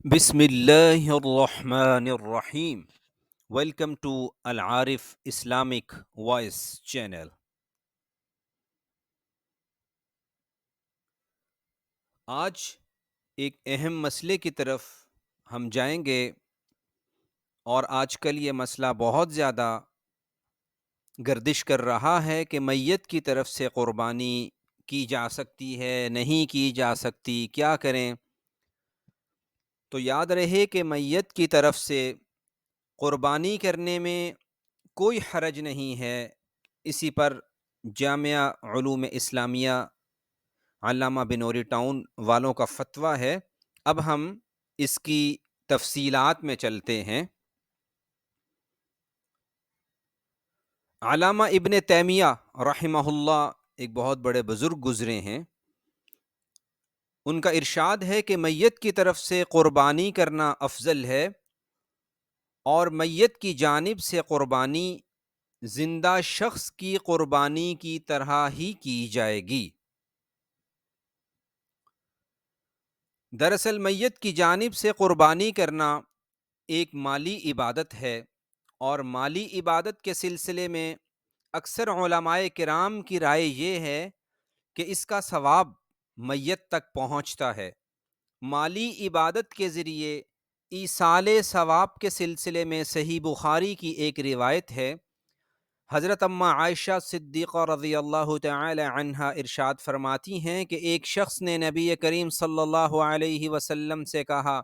بسم اللہ الرحمن الرحیم. Welcome to Al-Arif Islamic voice channel. آج ایک اہم مسئلے کی طرف ہم جائیں گے، اور آج کل یہ مسئلہ بہت زیادہ گردش کر رہا ہے کہ میت کی طرف سے قربانی کی جا سکتی ہے نہیں کی جا سکتی، کیا کریں؟ تو یاد رہے کہ میت کی طرف سے قربانی کرنے میں کوئی حرج نہیں ہے. اسی پر جامعہ علوم اسلامیہ علامہ بنوری ٹاؤن والوں کا فتویٰ ہے. اب ہم اس کی تفصیلات میں چلتے ہیں. علامہ ابن تیمیہ رحمہ اللہ ایک بہت بڑے بزرگ گزرے ہیں. ان کا ارشاد ہے کہ میت کی طرف سے قربانی کرنا افضل ہے، اور میت کی جانب سے قربانی زندہ شخص کی قربانی کی طرح ہی کی جائے گی. دراصل میت کی جانب سے قربانی کرنا ایک مالی عبادت ہے، اور مالی عبادت کے سلسلے میں اکثر علماء کرام کی رائے یہ ہے کہ اس کا ثواب میت تک پہنچتا ہے. مالی عبادت کے ذریعے ایصال ثواب کے سلسلے میں صحیح بخاری کی ایک روایت ہے. حضرت اماں عائشہ صدیقہ رضی اللہ تعالی عنہا ارشاد فرماتی ہیں کہ ایک شخص نے نبی کریم صلی اللہ علیہ وسلم سے کہا،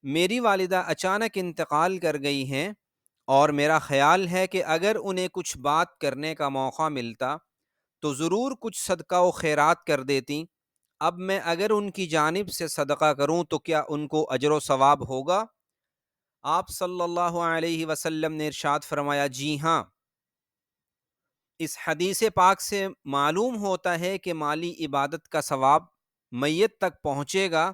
میری والدہ اچانک انتقال کر گئی ہیں، اور میرا خیال ہے کہ اگر انہیں کچھ بات کرنے کا موقع ملتا تو ضرور کچھ صدقہ و خیرات کر دیتی. اب میں اگر ان کی جانب سے صدقہ کروں تو کیا ان کو اجر و ثواب ہوگا؟ آپ صلی اللہ علیہ وسلم نے ارشاد فرمایا، جی ہاں. اس حدیث پاک سے معلوم ہوتا ہے کہ مالی عبادت کا ثواب میت تک پہنچے گا،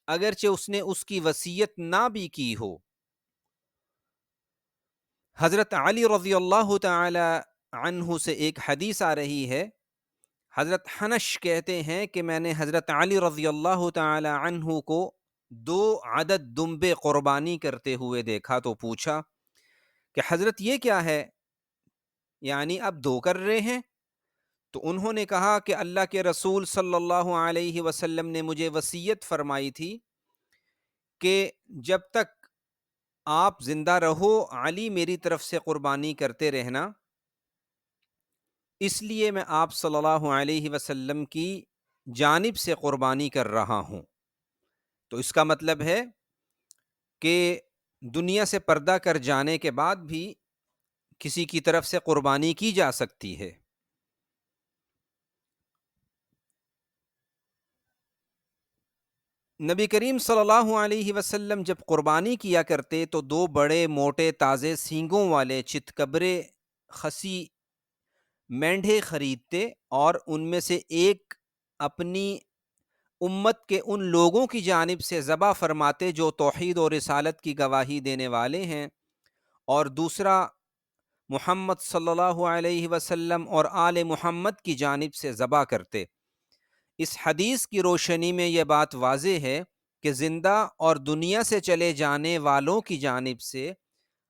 اگرچہ اس نے اس کی وصیت نہ بھی کی ہو. حضرت علی رضی اللہ تعالی عنہ سے ایک حدیث آ رہی ہے. حضرت حنش کہتے ہیں کہ میں نے حضرت علی رضی اللہ تعالی عنہ کو 2 عدد دمبے قربانی کرتے ہوئے دیکھا تو پوچھا کہ حضرت یہ کیا ہے، یعنی اب 2 کر رہے ہیں؟ تو انہوں نے کہا کہ اللہ کے رسول صلی اللہ علیہ وسلم نے مجھے وصیت فرمائی تھی کہ جب تک آپ زندہ رہو علی میری طرف سے قربانی کرتے رہنا، اس لیے میں آپ صلی اللہ علیہ وسلم کی جانب سے قربانی کر رہا ہوں. تو اس کا مطلب ہے کہ دنیا سے پردہ کر جانے کے بعد بھی کسی کی طرف سے قربانی کی جا سکتی ہے. نبی کریم صلی اللہ علیہ وسلم جب قربانی کیا کرتے تو 2 بڑے موٹے تازے سینگوں والے چتکبرے خسی مینڈھے خریدتے، اور ان میں سے ایک اپنی امت کے ان لوگوں کی جانب سے ذبح فرماتے جو توحید اور رسالت کی گواہی دینے والے ہیں، اور دوسرا محمد صلی اللہ علیہ وسلم اور آل محمد کی جانب سے ذبح کرتے. اس حدیث کی روشنی میں یہ بات واضح ہے کہ زندہ اور دنیا سے چلے جانے والوں کی جانب سے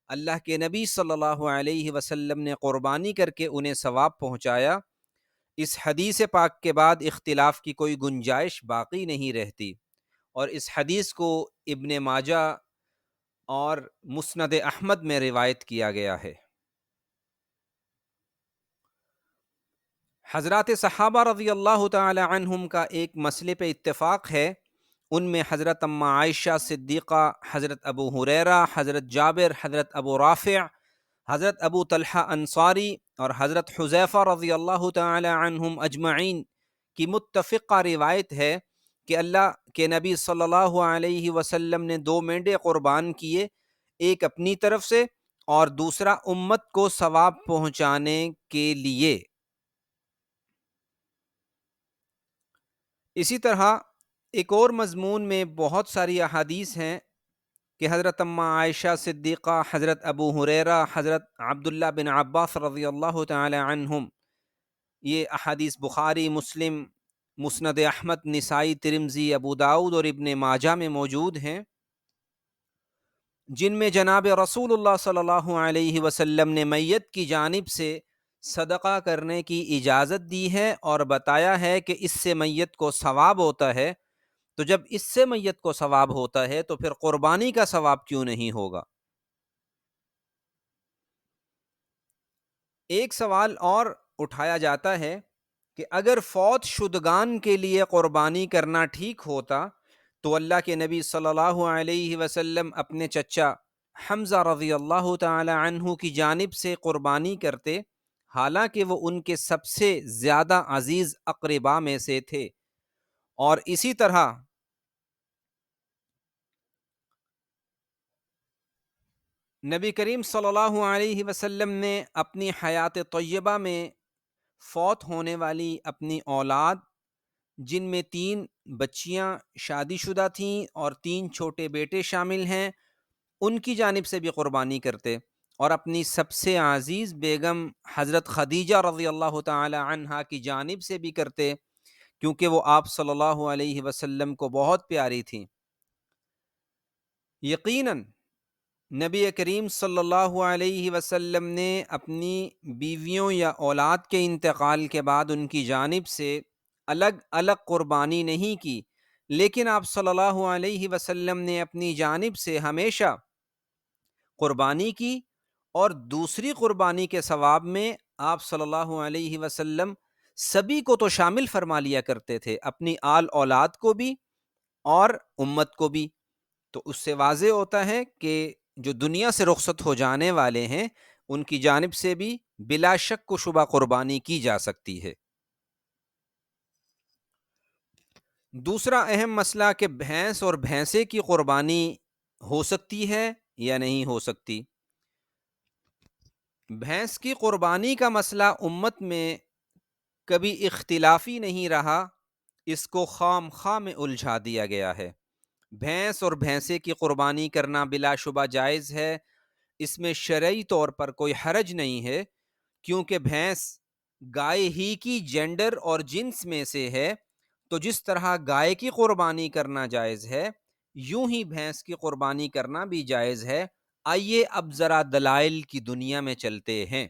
اللہ کے نبی صلی اللہ علیہ وسلم نے قربانی کر کے انہیں ثواب پہنچایا. اس حدیث پاک کے بعد اختلاف کی کوئی گنجائش باقی نہیں رہتی، اور اس حدیث کو ابن ماجہ اور مسند احمد میں روایت کیا گیا ہے. حضرات صحابہ رضی اللہ تعالی عنہم کا ایک مسئلے پہ اتفاق ہے. ان میں حضرت اماں عائشہ صدیقہ، حضرت ابو ہریرہ، حضرت جابر، حضرت ابو رافع، حضرت ابو طلحہ انصاری اور حضرت حذیفہ رضی اللہ تعالی عنہم اجمعین کی متفقہ روایت ہے کہ اللہ کے نبی صلی اللہ علیہ وسلم نے 2 مینڈے قربان کیے، ایک اپنی طرف سے اور دوسرا امت کو ثواب پہنچانے کے لیے. اسی طرح ایک اور مضمون میں بہت ساری احادیث ہیں کہ حضرت اماں عائشہ صدیقہ، حضرت ابو ہریرہ، حضرت عبداللہ بن عباس رضی اللہ تعالی عنہم، یہ احادیث بخاری، مسلم، مسند احمد، نسائی، ترمذی، ابو داؤد اور ابن ماجہ میں موجود ہیں. جن میں جناب رسول اللہ صلی اللہ علیہ وسلم نے میت کی جانب سے صدقہ کرنے کی اجازت دی ہے اور بتایا ہے کہ اس سے میت کو ثواب ہوتا ہے، تو جب اس سے میت کو ثواب ہوتا ہے تو پھر قربانی کا ثواب کیوں نہیں ہوگا؟ ایک سوال اور اٹھایا جاتا ہے کہ اگر فوت شدگان کے لیے قربانی کرنا ٹھیک ہوتا تو اللہ کے نبی صلی اللہ علیہ وسلم اپنے چچا حمزہ رضی اللہ تعالی عنہ کی جانب سے قربانی کرتے، حالانکہ وہ ان کے سب سے زیادہ عزیز اقربا میں سے تھے۔ اور اسی طرح نبی کریم صلی اللہ علیہ وسلم نے اپنی حیات طیبہ میں فوت ہونے والی اپنی اولاد، جن میں 3 بچیاں شادی شدہ تھیں اور 3 چھوٹے بیٹے شامل ہیں، ان کی جانب سے بھی قربانی کرتے، اور اپنی سب سے عزیز بیگم حضرت خدیجہ رضی اللہ تعالی عنہا کی جانب سے بھی کرتے، کیونکہ وہ آپ صلی اللہ علیہ وسلم کو بہت پیاری تھیں۔ یقیناً نبی کریم صلی اللہ علیہ وسلم نے اپنی بیویوں یا اولاد کے انتقال کے بعد ان کی جانب سے الگ الگ قربانی نہیں کی، لیکن آپ صلی اللہ علیہ وسلم نے اپنی جانب سے ہمیشہ قربانی کی، اور دوسری قربانی کے ثواب میں آپ صلی اللہ علیہ وسلم سبھی کو تو شامل فرما لیا کرتے تھے، اپنی آل اولاد کو بھی اور امت کو بھی۔ تو اس سے واضح ہوتا ہے کہ جو دنیا سے رخصت ہو جانے والے ہیں ان کی جانب سے بھی بلا شک و شبہ قربانی کی جا سکتی ہے۔ دوسرا اہم مسئلہ کہ بھینس اور بھینسے کی قربانی ہو سکتی ہے یا نہیں ہو سکتی۔ بھینس کی قربانی کا مسئلہ امت میں کبھی اختلافی نہیں رہا، اس کو خام خواہ میں الجھا دیا گیا ہے۔ بھینس اور بھینسے کی قربانی کرنا بلا شبہ جائز ہے، اس میں شرعی طور پر کوئی حرج نہیں ہے، کیونکہ بھینس گائے ہی کی جینڈر اور جنس میں سے ہے، تو جس طرح گائے کی قربانی کرنا جائز ہے، یوں ہی بھینس کی قربانی کرنا بھی جائز ہے۔ آئیے اب ذرا دلائل کی دنیا میں چلتے ہیں۔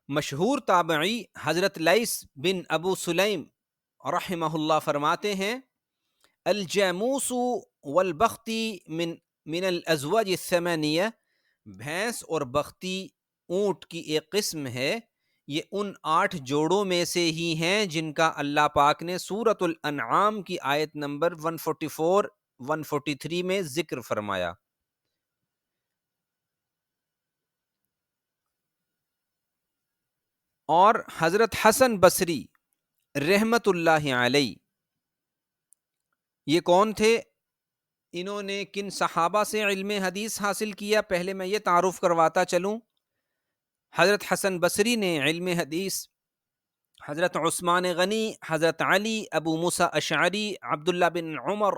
مشہور تابعی حضرت لیث بن ابو سلیم رحمہ اللہ فرماتے ہیں، الجاموس والبختی من الازواج الثمانیہ، بھینس اور بختی اونٹ کی ایک قسم ہے، یہ ان 8 جوڑوں میں سے ہی ہیں جن کا اللہ پاک نے سورۃ الانعام کی آیت نمبر 144 143 میں ذکر فرمایا۔ اور حضرت حسن بصری رحمت اللہ علیہ، یہ کون تھے؟ انہوں نے کن صحابہ سے علم حدیث حاصل کیا؟ پہلے میں یہ تعارف کرواتا چلوں۔ حضرت حسن بصری نے علم حدیث حضرت عثمان غنی، حضرت علی، ابو موسیٰ اشعری، عبداللہ بن عمر،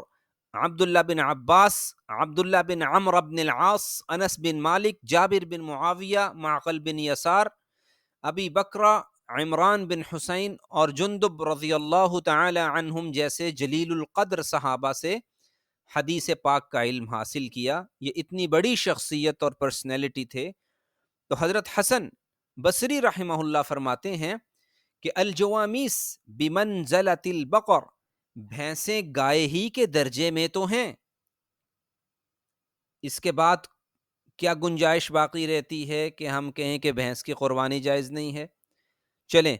عبداللہ بن عباس، عبداللہ بن عمرو بن العاص، انس بن مالک، جابر بن معاویہ، معقل بن یسار، ابی بکرہ، عمران بن حسین اور جندب رضی اللہ تعالی عنہم جیسے جلیل القدر صحابہ سے حدیث پاک کا علم حاصل کیا۔ یہ اتنی بڑی شخصیت اور پرسنالٹی تھے۔ تو حضرت حسن بصری رحمہ اللہ فرماتے ہیں کہ الجوامیس بمنزلۃ البقر، بھینسیں گائے ہی کے درجے میں تو ہیں، اس کے بعد کیا گنجائش باقی رہتی ہے کہ ہم کہیں کہ بھینس کی قربانی جائز نہیں ہے؟ چلیں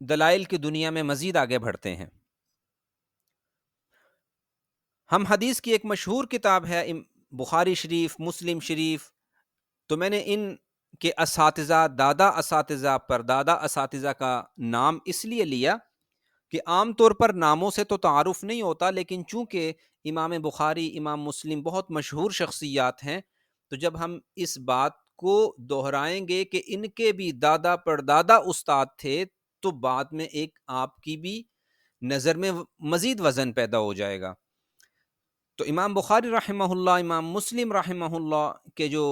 دلائل کی دنیا میں مزید آگے بڑھتے ہیں۔ ہم حدیث کی ایک مشہور کتاب ہے بخاری شریف، مسلم شریف، تو میں نے ان کے اساتذہ، دادا اساتذہ پر دادا اساتذہ کا نام اس لیے لیا کہ عام طور پر ناموں سے تو تعارف نہیں ہوتا، لیکن چونکہ امام بخاری، امام مسلم بہت مشہور شخصیات ہیں، تو جب ہم اس بات کو دہرائیں گے کہ ان کے بھی دادا پردادا استاد تھے، تو بعد میں ایک آپ کی بھی نظر میں مزید وزن پیدا ہو جائے گا۔ تو امام بخاری رحمہ اللہ، امام مسلم رحمہ اللہ کے جو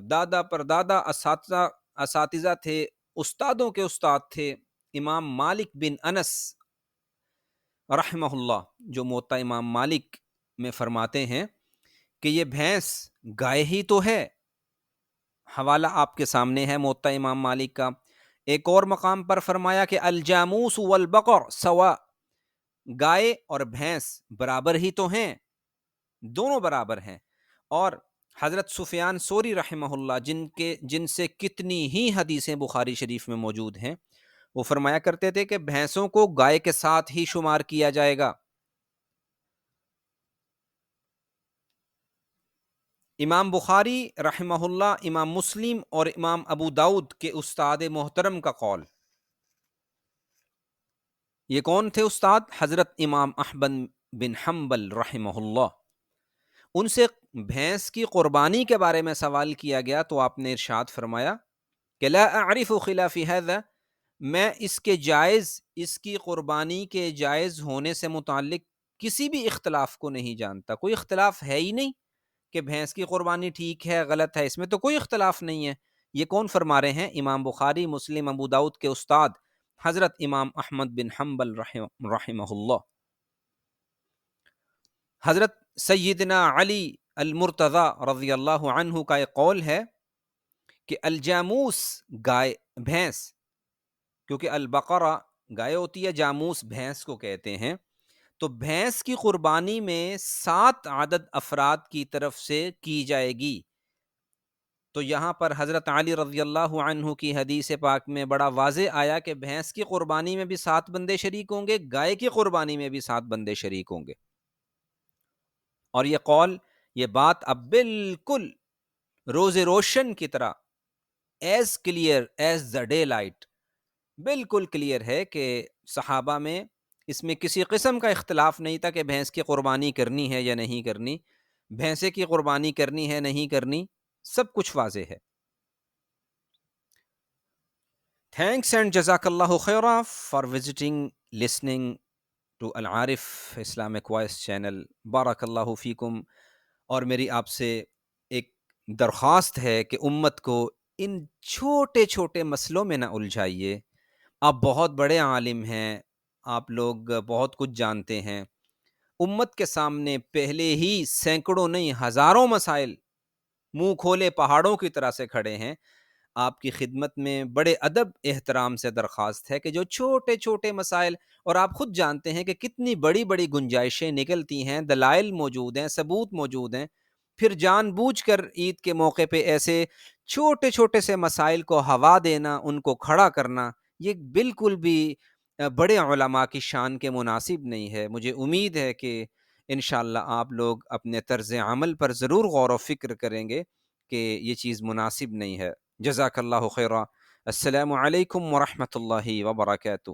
دادا پردادا اساتذہ تھے، استادوں کے استاد تھے، امام مالک بن انس رحمہ اللہ، جو موطا امام مالک میں فرماتے ہیں کہ یہ بھینس گائے ہی تو ہے۔ حوالہ آپ کے سامنے ہے موطا امام مالک کا۔ ایک اور مقام پر فرمایا کہ الجاموس والبقر سوا، گائے اور بھینس برابر ہی تو ہیں، دونوں برابر ہیں۔ اور حضرت سفیان ثوری رحمہ اللہ جن سے کتنی ہی حدیثیں بخاری شریف میں موجود ہیں، وہ فرمایا کرتے تھے کہ بھینسوں کو گائے کے ساتھ ہی شمار کیا جائے گا۔ امام بخاری رحمہ اللہ، امام مسلم اور امام ابو داؤد کے استاد محترم کا قول۔ یہ کون تھے استاد؟ حضرت امام احمد بن حنبل رحمہ اللہ۔ ان سے بھینس کی قربانی کے بارے میں سوال کیا گیا تو آپ نے ارشاد فرمایا کہ لا اعرف خلاف هذا، میں اس کی قربانی کے جائز ہونے سے متعلق کسی بھی اختلاف کو نہیں جانتا۔ کوئی اختلاف ہے ہی نہیں کہ بھینس کی قربانی ٹھیک ہے غلط ہے، اس میں تو کوئی اختلاف نہیں ہے۔ یہ کون فرما رہے ہیں؟ امام بخاری، مسلم، ابو داؤد کے استاد حضرت امام احمد بن حنبل رحمہ اللہ۔ حضرت سیدنا علی المرتضی رضی اللہ عنہ کا ایک قول ہے کہ الجاموس گائے بھینس، کیونکہ البقرہ گائے ہوتی ہے، جاموس بھینس کو کہتے ہیں، تو بھینس کی قربانی میں 7 عدد افراد کی طرف سے کی جائے گی۔ تو یہاں پر حضرت علی رضی اللہ عنہ کی حدیث پاک میں بڑا واضح آیا کہ بھینس کی قربانی میں بھی 7 بندے شریک ہوں گے، گائے کی قربانی میں بھی 7 بندے شریک ہوں گے۔ اور یہ قول، یہ بات اب بالکل روز روشن کی طرح as clear as the day light, بالکل کلیئر ہے کہ صحابہ میں اس میں کسی قسم کا اختلاف نہیں تھا کہ بھینس کی قربانی کرنی ہے یا نہیں کرنی، بھینسے کی قربانی کرنی ہے نہیں کرنی، سب کچھ واضح ہے۔ تھینکس اینڈ جزاک اللہ خیرا for visiting listening to Al-Arif Islamic voice channel. بارک اللہ فیکم۔ اور میری آپ سے ایک درخواست ہے کہ امت کو ان چھوٹے چھوٹے مسئلوں میں نہ الجھائیے۔ آپ بہت بڑے عالم ہیں، آپ لوگ بہت کچھ جانتے ہیں، امت کے سامنے پہلے ہی سینکڑوں نہیں ہزاروں مسائل منہ کھولے پہاڑوں کی طرح سے کھڑے ہیں۔ آپ کی خدمت میں بڑے ادب احترام سے درخواست ہے کہ جو چھوٹے چھوٹے مسائل، اور آپ خود جانتے ہیں کہ کتنی بڑی بڑی گنجائشیں نکلتی ہیں، دلائل موجود ہیں، ثبوت موجود ہیں، پھر جان بوجھ کر عید کے موقع پہ ایسے چھوٹے چھوٹے سے مسائل کو ہوا دینا، ان کو کھڑا کرنا، یہ بالکل بھی بڑے علماء کی شان کے مناسب نہیں ہے۔ مجھے امید ہے کہ انشاءاللہ آپ لوگ اپنے طرز عمل پر ضرور غور و فکر کریں گے کہ یہ چیز مناسب نہیں ہے۔ جزاک اللہ خیرا۔ السلام علیکم ورحمۃ اللہ وبرکاتہ۔